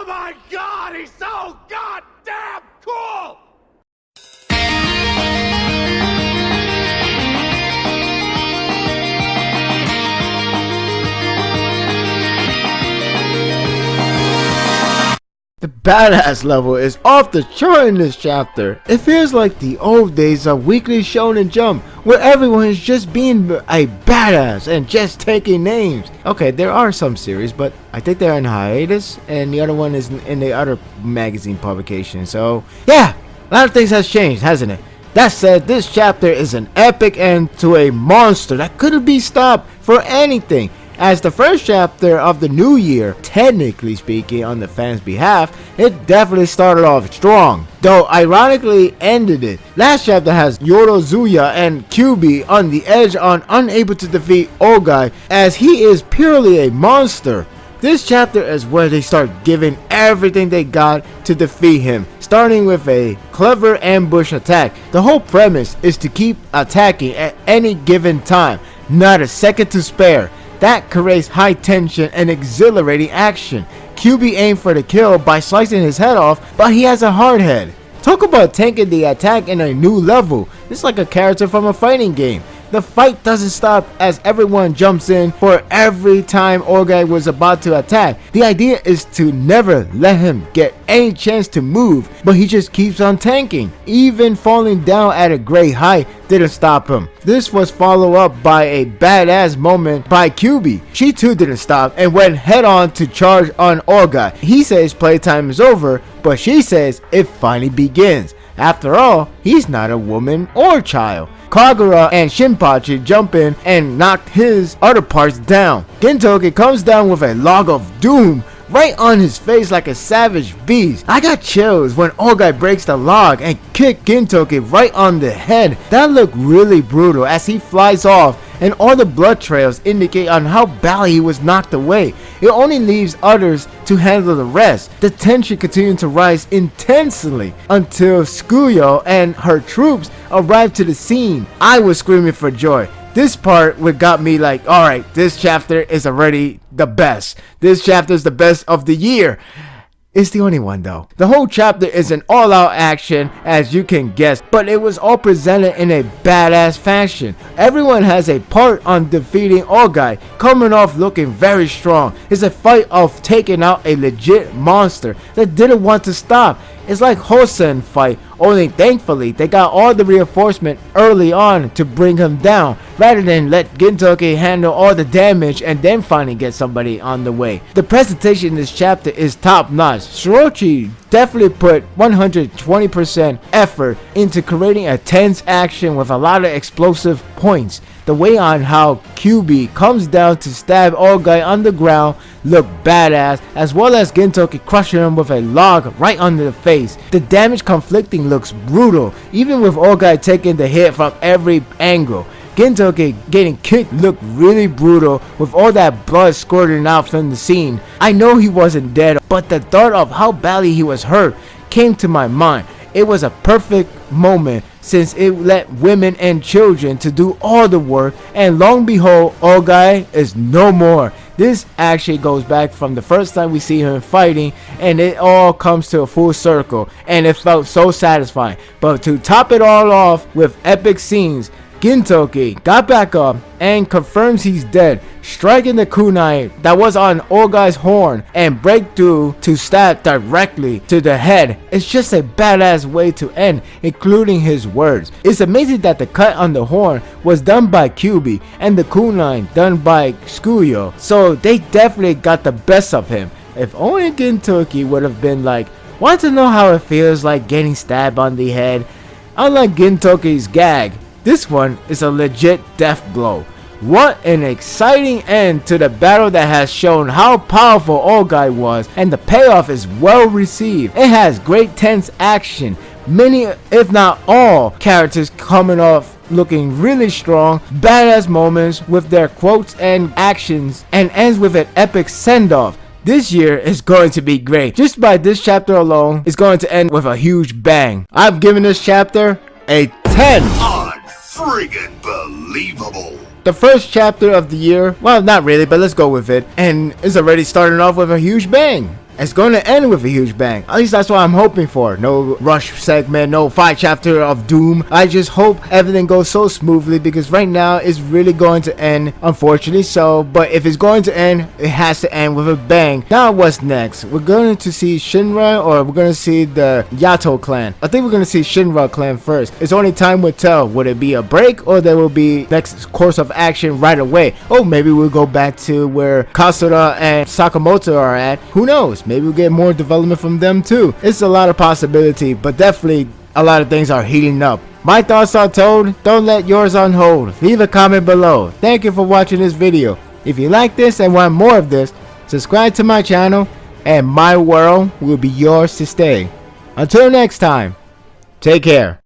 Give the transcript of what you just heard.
Oh my god, he's so goddamn cool! The badass level is off the chart in this chapter. It feels like the old days of Weekly Shonen Jump, where everyone is just being a badass and just taking names. Okay, there are some series, but I think they're in hiatus, and the other one is in the other magazine publication. So yeah, a lot of things has changed, hasn't it? That said, this chapter is an epic end to a monster that couldn't be stopped for anything. As the first chapter of the new year, technically speaking on the fans' behalf, it definitely started off strong, though ironically ended it. Last chapter has Yorozuya and Kyuubi on the edge on unable to defeat Ogai as he is purely a monster. This chapter is where they start giving everything they got to defeat him, starting with a clever ambush attack. The whole premise is to keep attacking at any given time, not a second to spare. That creates high tension and exhilarating action. Kyuubi aimed for the kill by slicing his head off, but he has a hard head. Talk about taking the attack in a new level. It's like a character from a fighting game. The fight doesn't stop as everyone jumps in for every time Ogai was about to attack. The idea is to never let him get any chance to move, but he just keeps on tanking. Even falling down at a great height didn't stop him. This was followed up by a badass moment by Kyuubi. She too didn't stop and went head on to charge on Ogai. He says playtime is over, but she says it finally begins. After all, he's not a woman or child. Kagura and Shinpachi jump in and knock his other parts down. Gintoki comes down with a log of doom right on his face like a savage beast. I got chills when Ogai breaks the log and kick Gintoki right on the head. That looked really brutal as he flies off, and all the blood trails indicate on how badly he was knocked away. It only leaves others to handle the rest. The tension continued to rise intensely until Tsukuyo and her troops arrived to the scene. I was screaming for joy. This part what got me like, alright, this chapter is already the best. This chapter is the best of the year. It's the only one though. The whole chapter is an all-out action, as you can guess, but it was all presented in a badass fashion. Everyone has a part on defeating Ogai, coming off looking very strong. It's a fight of taking out a legit monster that didn't want to stop. It's like Hosen fight, only thankfully they got all the reinforcement early on to bring him down, rather than let Gintoki handle all the damage and then finally get somebody on the way. The presentation in this chapter is top notch. Shorochi definitely put 120% effort into creating a tense action with a lot of explosive points. The way on how Kyuubi comes down to stab Ogai on the ground looked badass, as well as Gintoki crushing him with a log right under the face. The damage conflicting looks brutal, even with Ogai taking the hit from every angle. Gintoki getting kicked looked really brutal with all that blood squirting out from the scene. I know he wasn't dead, but the thought of how badly he was hurt came to my mind. It was a perfect moment since it let women and children to do all the work, and long behold, Ogai is no more. This actually goes back from the first time we see him fighting, and it all comes to a full circle, and it felt so satisfying. But to top it all off with epic scenes, Gintoki got back up and confirms he's dead, striking the kunai that was on Ogai's horn and break through to stab directly to the head. It's just a badass way to end, including his words. It's amazing that the cut on the horn was done by Kyuubi and the kunai done by Tsukuyo, so they definitely got the best of him. If only Gintoki would have been like, want to know how it feels like getting stabbed on the head? Unlike Gintoki's gag, this one is a legit death blow. What an exciting end to the battle that has shown how powerful Ogai was, and the payoff is well received. It has great tense action, many if not all characters coming off looking really strong, badass moments with their quotes and actions, and ends with an epic send-off. This year is going to be great. Just by this chapter alone, it's going to end with a huge bang. I've given this chapter a 10. Friggin' believable. The first chapter of the year, well, not really, but let's go with it, and it's already starting off with a huge bang. it's going to end with a huge bang. At least that's what I'm hoping for. No rush segment, no 5 chapter of doom. I just hope everything goes so smoothly, because right now it's really going to end, unfortunately so. But if it's going to end, it has to end with a bang. Now what's next? We're going to see Shinra, or we're going to see the Yato clan. I think we're going to see Shinra clan first. It's only time will tell. Would it be a break, or there will be next course of action right away? Oh, maybe we'll go back to where Kasura and Sakamoto are at. Who knows? Maybe we'll get more development from them too. It's a lot of possibility, but definitely a lot of things are heating up. My thoughts are told. Don't let yours on hold. Leave a comment below. Thank you for watching this video. If you like this and want more of this, subscribe to my channel, and my world will be yours to stay. Until next time, take care.